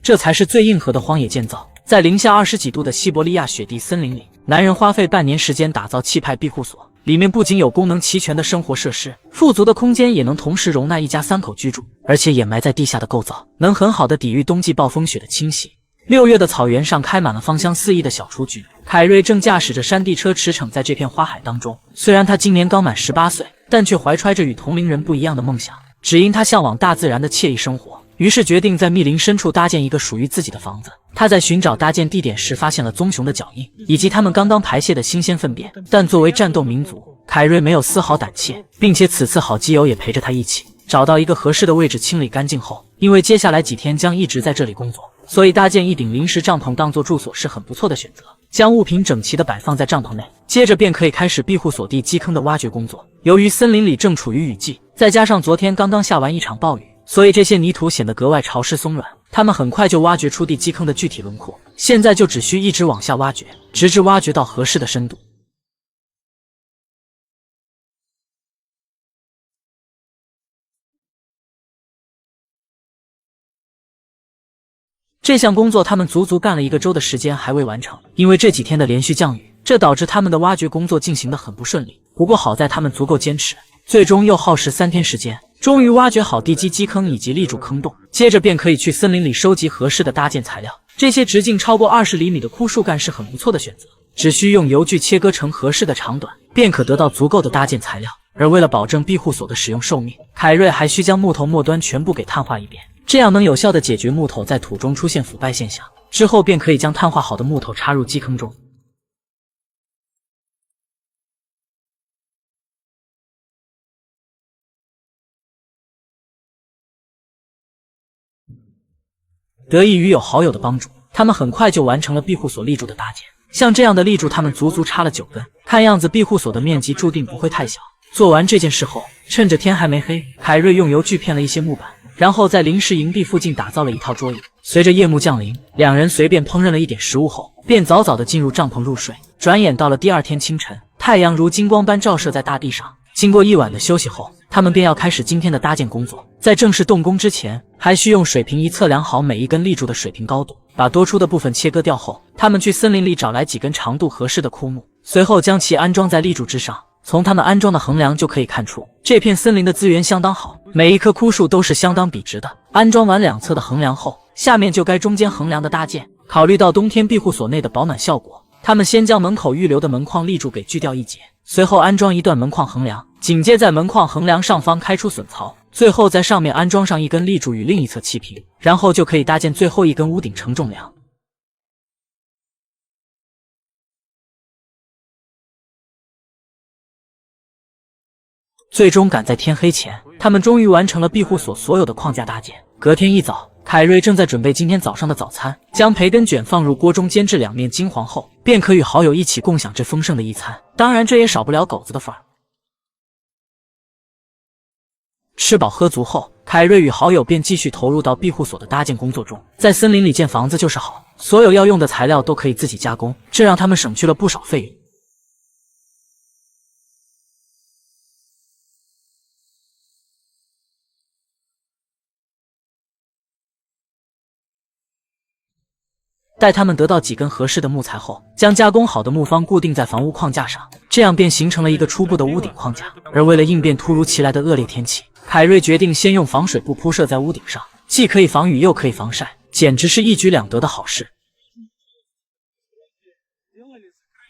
这才是最硬核的荒野建造。在零下20几度的西伯利亚雪地森林里，男人花费半年时间打造气派庇护所。里面不仅有功能齐全的生活设施，富足的空间也能同时容纳一家3口居住，而且掩埋在地下的构造能很好的抵御冬季暴风雪的侵袭。6月的草原上开满了芳香四溢的小雏菊，凯瑞正驾驶着山地车驰骋在这片花海当中。虽然他今年刚满18岁，但却怀揣着与同龄人不一样的梦想，只因他向往大自然的惬意生活，于是决定在密林深处搭建一个属于自己的房子。他在寻找搭建地点时，发现了棕熊的脚印以及他们刚刚排泄的新鲜粪便。但作为战斗民族，凯瑞没有丝毫胆怯，并且此次好基友也陪着他一起找到一个合适的位置清理干净后，因为接下来几天将一直在这里工作，所以搭建一顶临时帐篷当做住所是很不错的选择。将物品整齐地摆放在帐篷内，接着便可以开始庇护所地基坑的挖掘工作。由于森林里正处于雨季，再加上昨天刚刚下完一场暴雨，所以这些泥土显得格外潮湿松软。他们很快就挖掘出地基坑的具体轮廓，现在就只需一直往下挖掘，直至挖掘到合适的深度。这项工作他们足足干了1个周的时间还未完成，因为这几天的连续降雨，这导致他们的挖掘工作进行得很不顺利。不过好在他们足够坚持，最终又耗时3天时间，终于挖掘好地基基坑以及立柱坑洞，接着便可以去森林里收集合适的搭建材料。这些直径超过20厘米的枯树干是很不错的选择，只需用油锯切割成合适的长短，便可得到足够的搭建材料。而为了保证庇护所的使用寿命，凯瑞还需将木头末端全部给碳化一遍，这样能有效地解决木头在土中出现腐败现象。之后便可以将碳化好的木头插入基坑中。得益于有好友的帮助，他们很快就完成了庇护所立柱的搭建。像这样的立柱，他们足足插了9根，看样子庇护所的面积注定不会太小。做完这件事后，趁着天还没黑，凯瑞用油锯片了一些木板，然后在临时营地附近打造了一套桌椅。随着夜幕降临，两人随便烹饪了一点食物后，便早早的进入帐篷入睡。转眼到了第2天清晨，太阳如金光般照射在大地上。经过一晚的休息后，他们便要开始今天的搭建工作。在正式动工之前，还需用水平仪测量好每一根立柱的水平高度，把多出的部分切割掉后，他们去森林里找来几根长度合适的枯木，随后将其安装在立柱之上。从他们安装的横梁就可以看出，这片森林的资源相当好，每一棵枯树都是相当笔直的。安装完2侧的横梁后，下面就该中间横梁的搭建。考虑到冬天庇护所内的保暖效果，他们先将门口预留的门框立柱给锯掉一截，随后安装一段门框横梁，紧接在门框横梁上方开出榫槽，最后在上面安装上一根立柱与另一侧齐平，然后就可以搭建最后一根屋顶承重梁。最终赶在天黑前，他们终于完成了庇护所所有的框架搭建。隔天一早，凯瑞正在准备今天早上的早餐，将培根卷放入锅中煎至两面金黄后，便可与好友一起共享这丰盛的一餐。当然，这也少不了狗子的份儿。吃饱喝足后，凯瑞与好友便继续投入到庇护所的搭建工作中。在森林里建房子就是好，所有要用的材料都可以自己加工，这让他们省去了不少费用。待他们得到几根合适的木材后，将加工好的木方固定在房屋框架上，这样便形成了一个初步的屋顶框架。而为了应变突如其来的恶劣天气，凯瑞决定先用防水布铺设在屋顶上，既可以防雨又可以防晒，简直是一举两得的好事。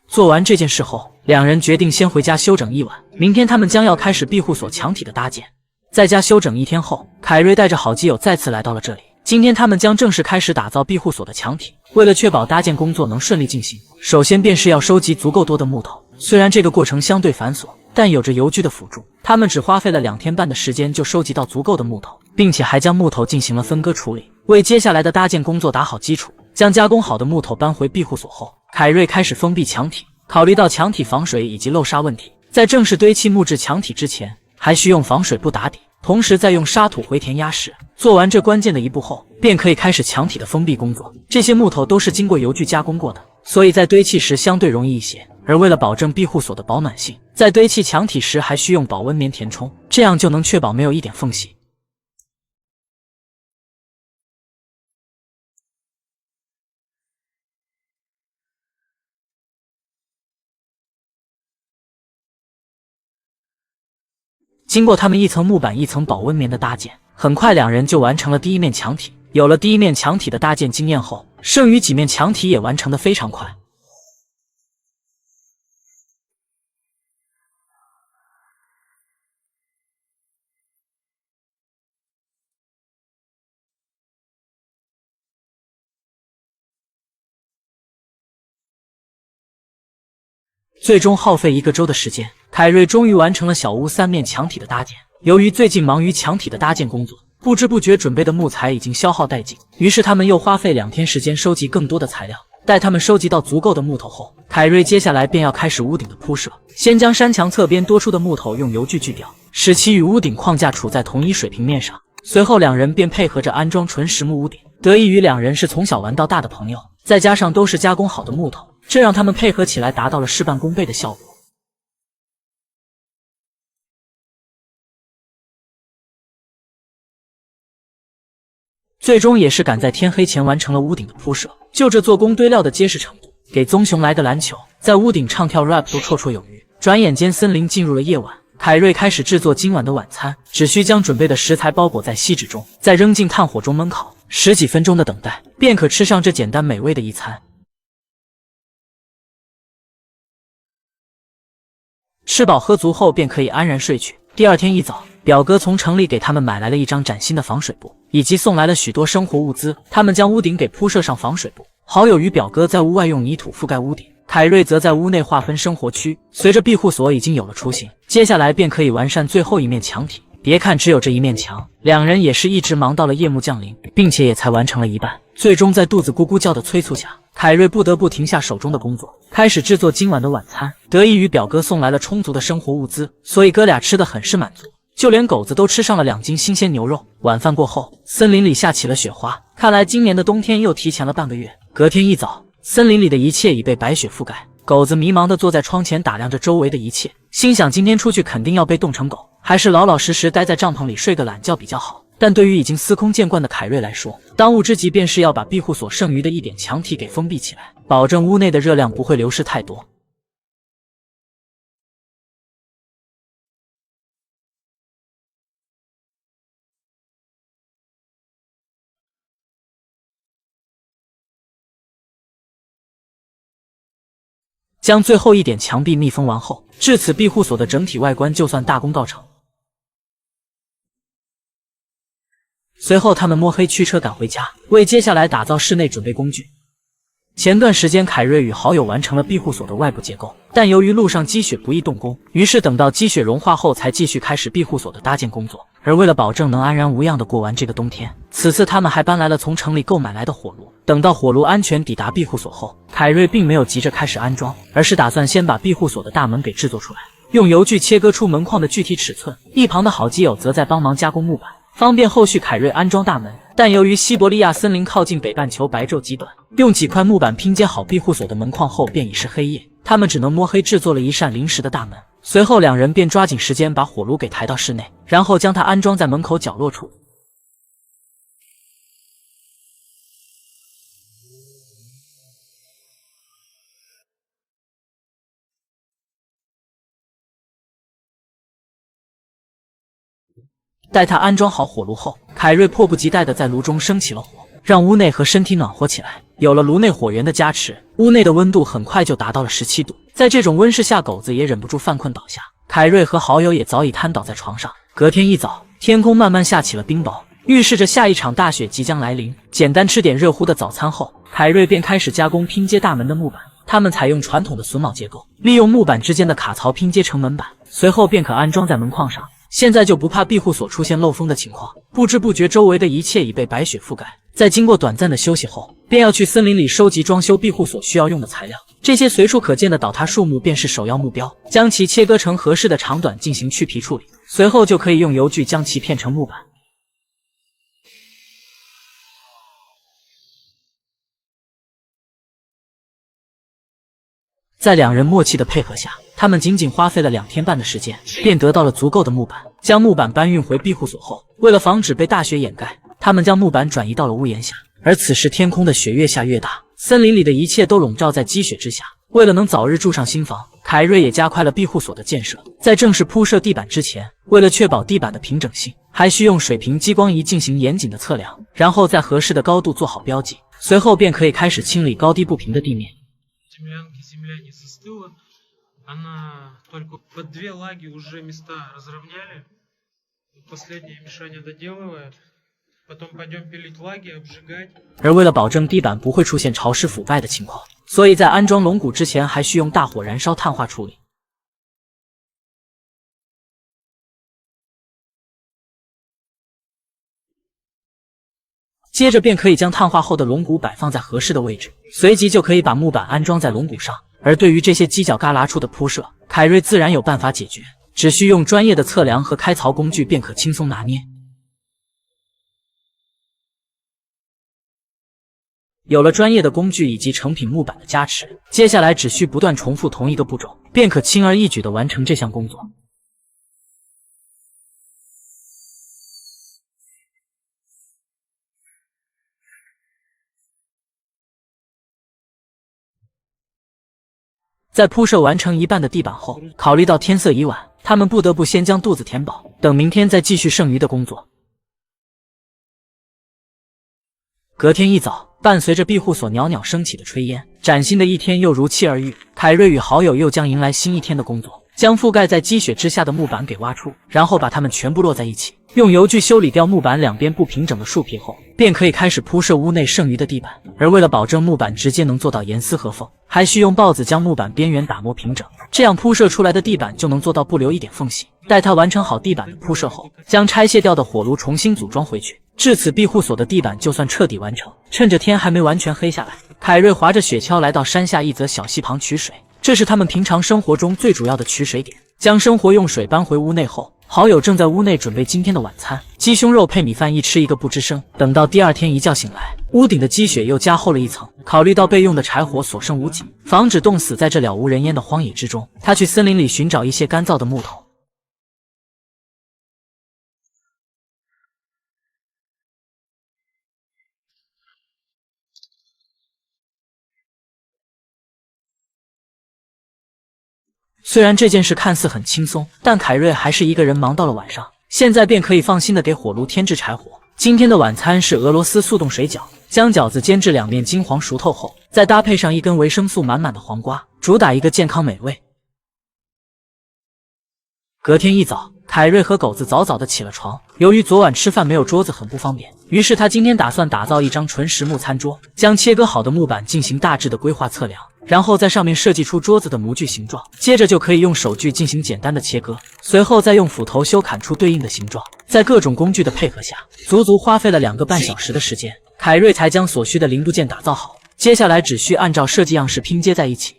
做完这件事后，两人决定先回家休整一晚，明天他们将要开始庇护所墙体的搭建。在家休整1天后，凯瑞带着好基友再次来到了这里。今天他们将正式开始打造庇护所的墙体。为了确保搭建工作能顺利进行，首先便是要收集足够多的木头。虽然这个过程相对繁琐，但有着油锯的辅助，他们只花费了2天半的时间就收集到足够的木头，并且还将木头进行了分割处理，为接下来的搭建工作打好基础。将加工好的木头搬回庇护所后，凯瑞开始封闭墙体。考虑到墙体防水以及漏沙问题，在正式堆砌木质墙体之前，还需用防水布打底，同时再用沙土回填压实。做完这关键的一步后，便可以开始墙体的封闭工作。这些木头都是经过油锯加工过的，所以在堆砌时相对容易一些。而为了保证庇护所的保暖性，在堆砌墙体时还需用保温棉填充，这样就能确保没有一点缝隙。经过他们一层木板一层保温棉的搭建，很快两人就完成了第一面墙体。有了第一面墙体的搭建经验后，剩余几面墙体也完成得非常快。最终耗费1个周的时间，凯瑞终于完成了小屋3面墙体的搭建。由于最近忙于墙体的搭建工作，不知不觉准备的木材已经消耗殆尽，于是他们又花费2天时间收集更多的材料。待他们收集到足够的木头后，凯瑞接下来便要开始屋顶的铺设。先将山墙侧边多出的木头用油锯锯掉，使其与屋顶框架处在同一水平面上。随后两人便配合着安装纯实木屋顶。得益于两人是从小玩到大的朋友，再加上都是加工好的木头，这让他们配合起来达到了事半功倍的效果。最终也是赶在天黑前完成了屋顶的铺设。就这做工堆料的结实程度，给棕熊来个篮球，在屋顶唱跳 rap 都绰绰有余。转眼间森林进入了夜晚，凯瑞开始制作今晚的晚餐，只需将准备的食材包裹在锡纸中，再扔进炭火中焖烤，10几分钟的等待，便可吃上这简单美味的一餐。吃饱喝足后，便可以安然睡去。第二天一早，表哥从城里给他们买来了一张崭新的防水布，以及送来了许多生活物资。他们将屋顶给铺设上防水布。好友与表哥在屋外用泥土覆盖屋顶，凯瑞则在屋内划分生活区。随着庇护所已经有了雏形，接下来便可以完善最后一面墙体。别看只有这一面墙，两人也是一直忙到了夜幕降临，并且也才完成了一半。最终在肚子咕咕叫的催促下，凯瑞不得不停下手中的工作，开始制作今晚的晚餐。得益于表哥送来了充足的生活物资，所以哥俩吃得很是满足，就连狗子都吃上了2斤新鲜牛肉。晚饭过后，森林里下起了雪花，看来今年的冬天又提前了半个月。隔天一早，森林里的一切已被白雪覆盖。狗子迷茫地坐在窗前打量着周围的一切，心想今天出去肯定要被冻成狗，还是老老实实待在帐篷里睡个懒觉比较好。但对于已经司空见惯的凯瑞来说，当务之急便是要把庇护所剩余的一点墙体给封闭起来，保证屋内的热量不会流失太多。将最后一点墙壁密封完后，至此庇护所的整体外观就算大功告成。随后他们摸黑驱车赶回家，为接下来打造室内准备工具。前段时间凯瑞与好友完成了庇护所的外部结构，但由于路上积雪不易动工，于是等到积雪融化后才继续开始庇护所的搭建工作。而为了保证能安然无恙地过完这个冬天，此次他们还搬来了从城里购买来的火炉。等到火炉安全抵达庇护所后，凯瑞并没有急着开始安装，而是打算先把庇护所的大门给制作出来，用油锯切割出门框的具体尺寸。一旁的好基友则在帮忙加工木板，方便后续凯瑞安装大门。但由于西伯利亚森林靠近北半球，白昼极短，用几块木板拼接好庇护所的门框后便已是黑夜，他们只能摸黑制作了一扇临时的大门。随后两人便抓紧时间把火炉给抬到室内，然后将它安装在门口角落处。待他安装好火炉后，凯瑞迫不及待地在炉中升起了火，让屋内和身体暖和起来。有了炉内火源的加持，屋内的温度很快就达到了17度。在这种温室下，狗子也忍不住犯困倒下。凯瑞和好友也早已瘫倒在床上。隔天一早，天空慢慢下起了冰雹，预示着下一场大雪即将来临。简单吃点热乎的早餐后，凯瑞便开始加工拼接大门的木板。他们采用传统的榫卯结构，利用木板之间的卡槽拼接成门板，随后便可安装在门框上。现在就不怕庇护所出现漏风的情况。不知不觉，周围的一切已被白雪覆盖。在经过短暂的休息后，便要去森林里收集装修庇护所需要用的材料。这些随处可见的倒塌树木便是首要目标，将其切割成合适的长短进行去皮处理，随后就可以用油锯将其片成木板。在两人默契的配合下，他们仅仅花费了2天半的时间，便得到了足够的木板。将木板搬运回庇护所后，为了防止被大雪掩盖，他们将木板转移到了屋檐下。而此时天空的雪越下越大，森林里的一切都笼罩在积雪之下。为了能早日住上新房，凯瑞也加快了庇护所的建设。在正式铺设地板之前，为了确保地板的平整性，还需用水平激光仪进行严谨的测量，然后在合适的高度做好标记，随后便可以开始清理高低不平的地面。而为了保证地板不会出现潮湿腐败的情况，所以在安装龙骨之前还需用大火燃烧碳化处理。接着便可以将碳化后的龙骨摆放在合适的位置，随即就可以把木板安装在龙骨上。而对于这些犄角旮旯处的铺设，凯瑞自然有办法解决，只需用专业的测量和开槽工具便可轻松拿捏。有了专业的工具以及成品木板的加持，接下来只需不断重复同一个步骤，便可轻而易举地完成这项工作。在铺设完成一半的地板后，考虑到天色已晚，他们不得不先将肚子填饱，等明天再继续剩余的工作。隔天一早，伴随着庇护所袅袅升起的炊烟，崭新的一天又如期而遇。凯瑞与好友又将迎来新一天的工作，将覆盖在积雪之下的木板给挖出，然后把它们全部摞在一起，用油具修理掉木板两边不平整的树皮后，便可以开始铺设屋内剩余的地板。而为了保证木板直接能做到严丝合缝，还需用刨子将木板边缘打磨平整，这样铺设出来的地板就能做到不留一点缝隙。待他完成好地板的铺设后，将拆卸掉的火炉重新组装回去。至此，庇护所的地板就算彻底完成。趁着天还没完全黑下来，凯瑞划着雪橇来到山下一则小溪旁取水，这是他们平常生活中最主要的取水点。将生活用水搬回屋内后，好友正在屋内准备今天的晚餐，鸡胸肉配米饭，一吃一个不吱声。等到第二天一觉醒来，屋顶的积雪又加厚了一层。考虑到备用的柴火所剩无几，防止冻死在这了无人烟的荒野之中，他去森林里寻找一些干燥的木头。虽然这件事看似很轻松，但凯瑞还是一个人忙到了晚上。现在便可以放心的给火炉添置柴火。今天的晚餐是俄罗斯速冻水饺，将饺子煎至两面金黄熟透后，再搭配上一根维生素满满的黄瓜，主打一个健康美味。隔天一早，凯瑞和狗子早早的起了床。由于昨晚吃饭没有桌子很不方便，于是他今天打算打造一张纯实木餐桌，将切割好的木板进行大致的规划测量，然后在上面设计出桌子的模具形状，接着就可以用手锯进行简单的切割，随后再用斧头修砍出对应的形状。在各种工具的配合下，足足花费了2个半小时的时间，凯瑞才将所需的零部件打造好。接下来只需按照设计样式拼接在一起。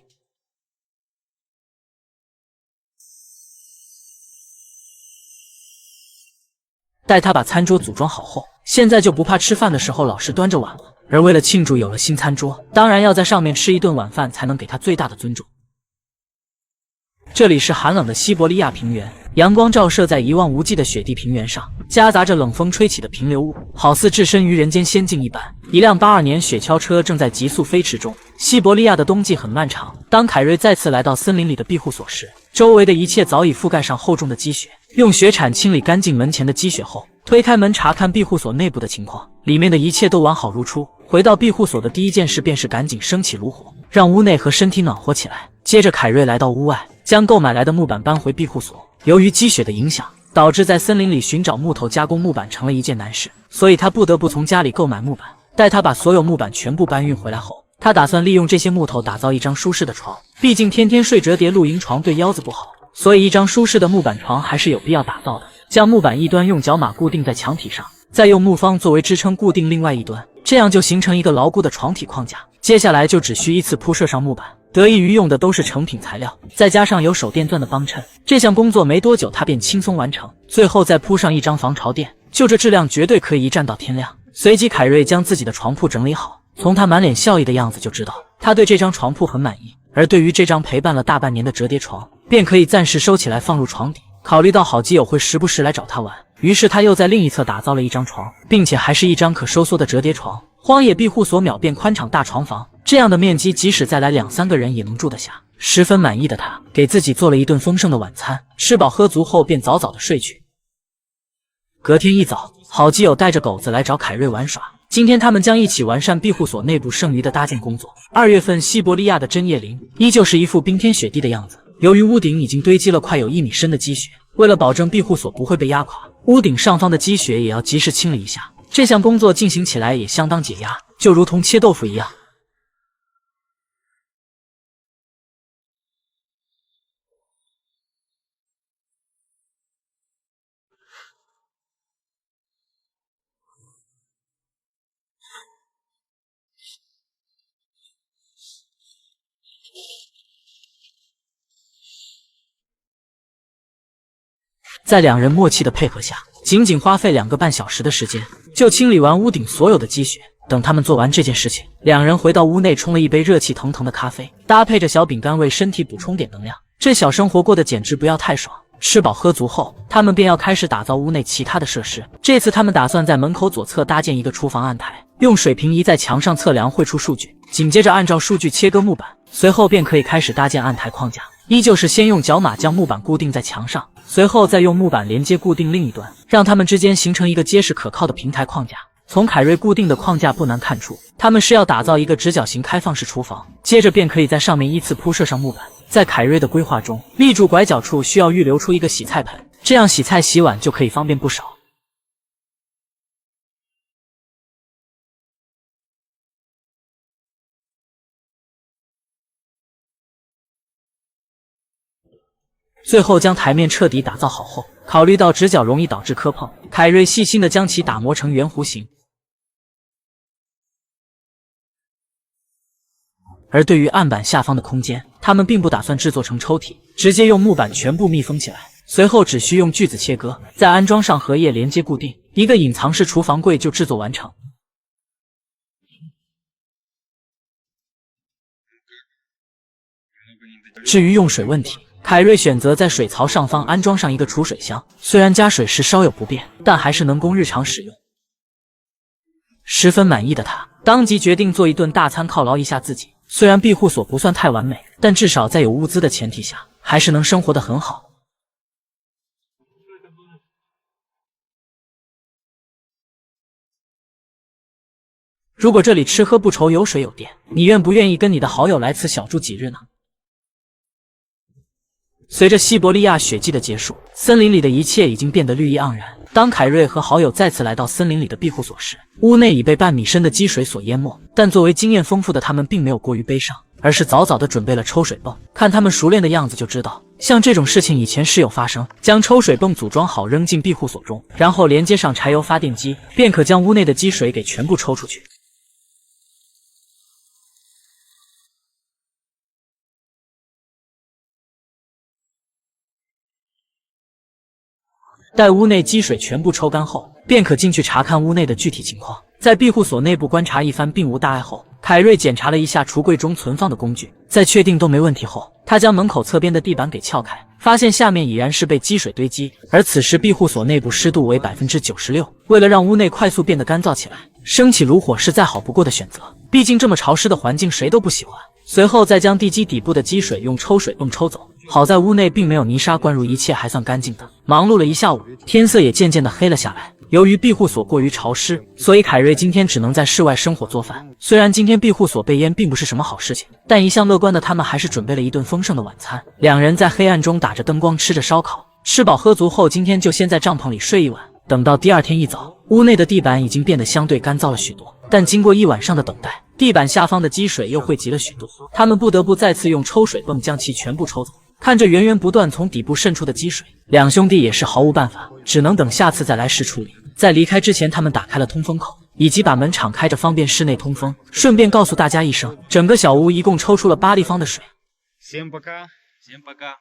待他把餐桌组装好后，现在就不怕吃饭的时候老是端着碗了。而为了庆祝有了新餐桌，当然要在上面吃一顿晚饭，才能给他最大的尊重。这里是寒冷的西伯利亚平原，阳光照射在一望无际的雪地平原上，夹杂着冷风吹起的平流雾，好似置身于人间仙境一般。一辆82年雪橇车正在急速飞驰中。西伯利亚的冬季很漫长，当凯瑞再次来到森林里的庇护所时，周围的一切早已覆盖上厚重的积雪。用雪铲清理干净门前的积雪后，推开门查看庇护所内部的情况，里面的一切都完好如初。回到庇护所的第一件事便是赶紧升起炉火，让屋内和身体暖和起来。接着凯瑞来到屋外，将购买来的木板搬回庇护所。由于积雪的影响，导致在森林里寻找木头加工木板成了一件难事，所以他不得不从家里购买木板。待他把所有木板全部搬运回来后，他打算利用这些木头打造一张舒适的床。毕竟天天睡折叠露营床对腰子不好，所以一张舒适的木板床还是有必要打造的。将木板一端用脚码固定在墙体上，再用木方作为支撑固定另外一端，这样就形成一个牢固的床体框架。接下来就只需依次铺设上木板，得益于用的都是成品材料，再加上有手电钻的帮衬，这项工作没多久他便轻松完成。最后再铺上一张防潮垫，就这质量绝对可以一站到天亮。随即凯瑞将自己的床铺整理好，从他满脸笑意的样子就知道他对这张床铺很满意。而对于这张陪伴了大半年的折叠床，便可以暂时收起来放入床底。考虑到好基友会时不时来找他玩，于是他又在另一侧打造了一张床，并且还是一张可收缩的折叠床。荒野庇护所秒变宽敞大床房，这样的面积即使再来2-3个人也能住得下。十分满意的他给自己做了一顿丰盛的晚餐，吃饱喝足后便早早的睡去。隔天一早，好基友带着狗子来找凯瑞玩耍。今天他们将一起完善庇护所内部剩余的搭建工作。2月份，西伯利亚的针叶林依旧是一副冰天雪地的样子。由于屋顶已经堆积了快有1米深的积雪，为了保证庇护所不会被压垮，屋顶上方的积雪也要及时清理一下。这项工作进行起来也相当解压，就如同切豆腐一样。在2人默契的配合下，仅仅花费2个半小时的时间，就清理完屋顶所有的积雪。等他们做完这件事情，2人回到屋内，冲了一杯热气腾腾的咖啡，搭配着小饼干为身体补充点能量。这小生活过得简直不要太爽。吃饱喝足后，他们便要开始打造屋内其他的设施。这次他们打算在门口左侧搭建一个厨房案台，用水平仪在墙上测量绘出数据，紧接着按照数据切割木板，随后便可以开始搭建案台框架。依旧是先用脚码将木板固定在墙上，随后再用木板连接固定另一端，让它们之间形成一个结实可靠的平台框架。从凯瑞固定的框架不难看出，他们是要打造一个直角形开放式厨房，接着便可以在上面依次铺设上木板。在凯瑞的规划中，立柱拐角处需要预留出一个洗菜盆，这样洗菜洗碗就可以方便不少。最后将台面彻底打造好后，考虑到直角容易导致磕碰，凯瑞细心地将其打磨成圆弧形。而对于案板下方的空间，他们并不打算制作成抽屉，直接用木板全部密封起来，随后只需用锯子切割，再安装上荷叶连接固定，一个隐藏式厨房柜就制作完成。至于用水问题，凯瑞选择在水槽上方安装上一个储水箱，虽然加水时稍有不便，但还是能供日常使用。十分满意的他，当即决定做一顿大餐犒劳一下自己。虽然庇护所不算太完美，但至少在有物资的前提下，还是能生活得很好。如果这里吃喝不愁，有水有电，你愿不愿意跟你的好友来此小住几日呢？随着西伯利亚雪季的结束，森林里的一切已经变得绿意盎然。当凯瑞和好友再次来到森林里的庇护所时，屋内已被半米深的积水所淹没。但作为经验丰富的他们，并没有过于悲伤，而是早早的准备了抽水泵。看他们熟练的样子就知道，像这种事情以前时有发生。将抽水泵组装好，扔进庇护所中，然后连接上柴油发电机，便可将屋内的积水给全部抽出去。待屋内积水全部抽干后，便可进去查看屋内的具体情况。在庇护所内部观察一番并无大碍后，凯瑞检查了一下橱柜中存放的工具，在确定都没问题后，他将门口侧边的地板给撬开，发现下面已然是被积水堆积。而此时庇护所内部湿度为 96%， 为了让屋内快速变得干燥起来，升起炉火是再好不过的选择，毕竟这么潮湿的环境谁都不喜欢。随后再将地基底部的积水用抽水泵抽走，好在屋内并没有泥沙灌入，一切还算干净的。忙碌了一下午，天色也渐渐的黑了下来。由于庇护所过于潮湿，所以凯瑞今天只能在室外生火做饭。虽然今天庇护所被淹并不是什么好事情，但一向乐观的他们还是准备了一顿丰盛的晚餐。2人在黑暗中打着灯光吃着烧烤，吃饱喝足后，今天就先在帐篷里睡一晚。等到第2天一早，屋内的地板已经变得相对干燥了许多，但经过一晚上的等待，地板下方的积水又汇集了许多，他们不得不再次用抽水泵将其全部抽走。看着源源不断从底部渗出的积水，两兄弟也是毫无办法，只能等下次再来时处理。在离开之前，他们打开了通风口，以及把门敞开着方便室内通风。顺便告诉大家一声，整个小屋一共抽出了8立方的水。Всем пока. Всем пока.